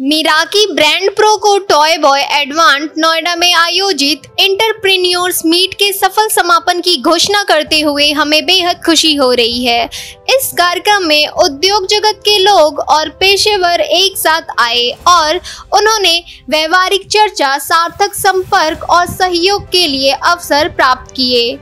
मिराकी brand pro को toy boy एडवांट Noida में आयोजित एंटरप्रेन्योर्स मीट के सफल समापन की घोषणा करते हुए हमें बेहद खुशी हो रही है। इस कार्यक्रम में उद्योग जगत के लोग और पेशेवर एक साथ आए और उन्होंने व्यवहारिक चर्चा, सार्थक संपर्क और सहयोग के लिए अवसर प्राप्त किए।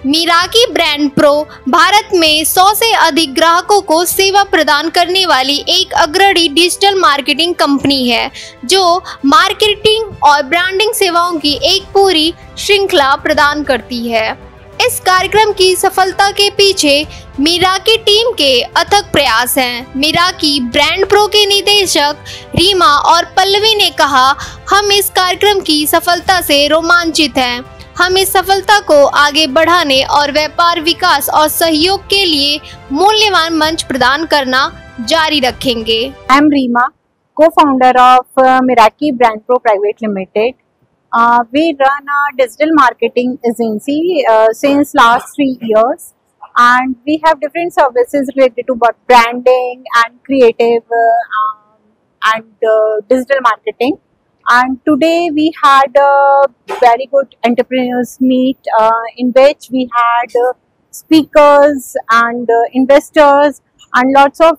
मिराकी ब्रांड प्रो भारत में 100 से अधिक ग्राहकों को सेवा प्रदान करने वाली एक अग्रणी डिजिटल मार्केटिंग कंपनी है, जो मार्केटिंग और ब्रांडिंग सेवाओं की एक पूरी श्रृंखला प्रदान करती है। इस कार्यक्रम की सफलता के पीछे मिराकी टीम के अथक प्रयास हैं। मिराकी ब्रांड प्रो के निदेशक रीमा और पल्लवी ने कहा, हम इस कार्यक्रम की सफलता से रोमांचित हैं। हम इस सफलता को आगे बढ़ाने और व्यापार विकास और सहयोग के लिए मूल्यवान मंच प्रदान करना जारी रखेंगे। I am Reema, co-founder of Miraki Brand Pro Private Limited. We run a digital marketing agency since last 3 years, and we have different services related to branding and creative and digital marketing. And today we had a very good entrepreneurs meet in which we had speakers and investors and lots of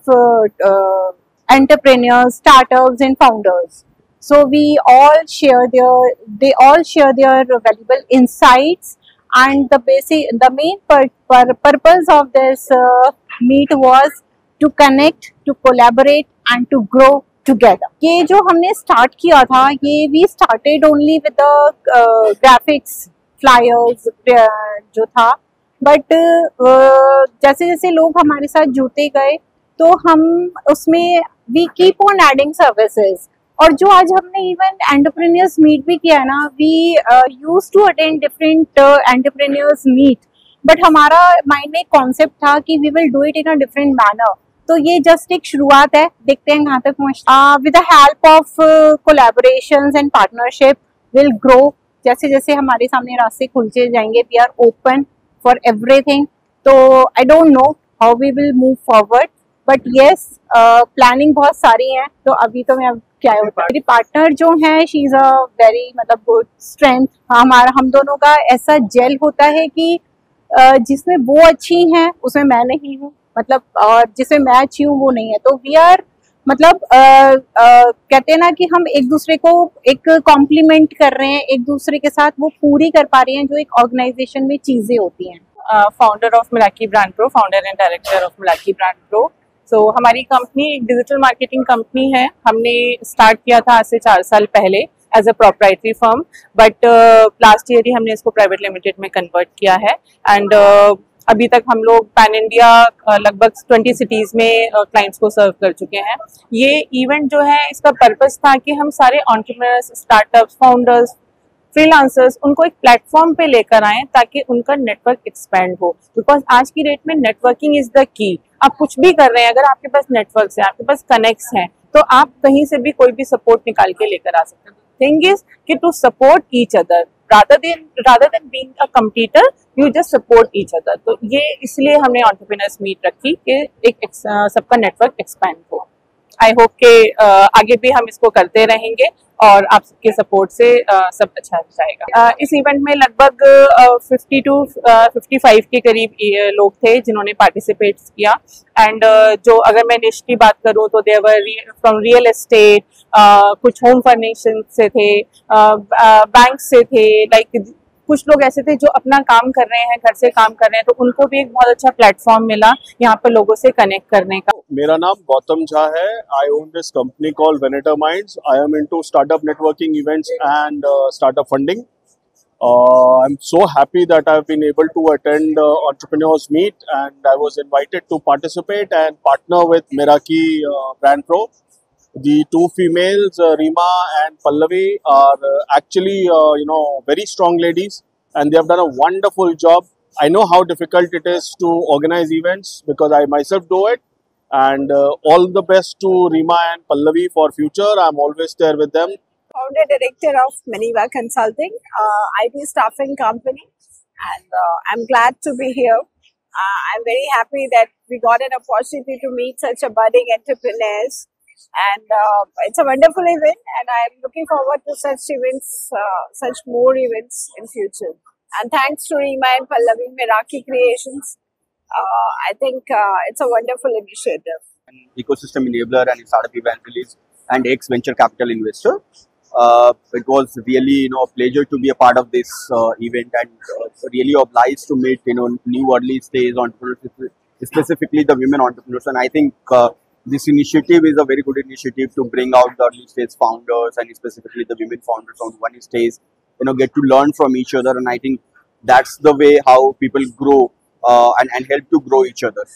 entrepreneurs, startups and founders. So they all share their valuable insights, and the main purpose of this meet was to connect, to collaborate and to grow together. ये जो हमने start किया था, ये we started only with the graphics flyers जो था, but जैसे जैसे लोग हमारे साथ जुड़ते गए तो हम उसमें we keep on adding services. और जो आज हमने इवन एंटरप्रेन्योर्स मीट भी किया है ना, we used to attend different entrepreneurs meet, but हमारा माइंड में एक कॉन्सेप्ट था कि we will do it in a different manner. तो ये जस्ट एक शुरुआत है, देखते हैं कहाँ तक पहुँचता। With the help of collaborations and partnership will grow. जैसे जैसे हमारे सामने रास्ते खुलते जाएंगे, we are open for everything. तो I don't know how we will move forward, but yes planning बहुत सारी है। तो अभी तो मैं क्या है, मेरी पार्टनर जो है she is a very good strength. हम दोनों का ऐसा जेल होता है कि जिसमें वो अच्छी हैं उसमें मैं नहीं हूँ, और जिसमें मैं अच्छी हूँ वो नहीं है। तो वी आर कहते हैं ना कि हम एक दूसरे को एक कॉम्प्लीमेंट कर रहे हैं, एक दूसरे के साथ वो पूरी कर पा रहे हैं जो एक ऑर्गेनाइजेशन में चीजें होती हैं। Founder of Miraki brand pro, founder and director of Miraki brand pro. So हमारी कंपनी एक डिजिटल मार्केटिंग कंपनी है। हमने स्टार्ट किया था आज से 4 साल पहले as a proprietary firm, but last year ही हमने इसको प्राइवेट लिमिटेड में कन्वर्ट किया है। एंड अभी तक हम लोग पैन इंडिया लगभग 20 सिटीज में क्लाइंट्स को सर्व कर चुके हैं। ये इवेंट जो है, इसका पर्पस था कि हम सारे एंटरप्रेन्योर्स, स्टार्टअप्स, फाउंडर्स, फ्रीलांसर्स, उनको एक प्लेटफॉर्म पे लेकर आएं ताकि उनका नेटवर्क एक्सपेंड हो। बिकॉज आज की डेट में नेटवर्किंग इज द की। आप कुछ भी कर रहे हैं, अगर आपके पास नेटवर्क्स है, आपके पास कनेक्ट्स हैं, तो आप कहीं से भी कोई भी सपोर्ट निकाल के लेकर आ सकते हैं। थिंग इज कि to support each other rather than being a competitor, you just support each other. तो ये इसलिए हमने एंटरप्रेन्योर्स मीट रखी कि एक सबका नेटवर्क एक्सपैंड हो। आई होप के आगे भी हम इसको करते रहेंगे और आप सबके सपोर्ट से सब अच्छा हो जाएगा। इस इवेंट में लगभग 50 to 55 के करीब लोग थे जिन्होंने पार्टिसिपेट किया। एंड जो अगर मैं निश की बात करूं तो देवर फ्रॉम रियल एस्टेट, कुछ होम फर्निशिंग से थे, बैंक से थे, कुछ लोग ऐसे थे जो अपना काम कर रहे हैं, घर से काम कर रहे हैं, तो उनको भी एक बहुत अच्छा प्लेटफॉर्म मिला यहाँ पर लोगों से कनेक्ट करने का। मेरा नाम गौतम झा है। I own this company called Venator Minds. I am into startup networking events and startup funding. I'm so happy that I've been able to attend Entrepreneurs Meet, and I was invited to participate and partner with Miraki Brand Pro. The two females, Reema and Pallavi, are actually very strong ladies, and they have done a wonderful job. I know how difficult it is to organize events because I myself do it, and all the best to Reema and Pallavi for future. I'm always there with them. Founder director of Maniva Consulting, IT staffing company, and I'm glad to be here. I'm very happy that we got an opportunity to meet such a budding entrepreneurs And it's a wonderful event, and I'm looking forward to such events, such more events in future. And thanks to Reema and Pallavi, Meraki Creations. I think it's a wonderful initiative. Ecosystem enabler and startup evangelist and ex-venture capital investor. It was really, a pleasure to be a part of this event, and really obliged to meet, new early stage entrepreneurs, specifically the women entrepreneurs. And I think this initiative is a very good initiative to bring out the early stage founders and specifically the women founders on one stage, get to learn from each other. And I think that's the way how people grow and help to grow each other.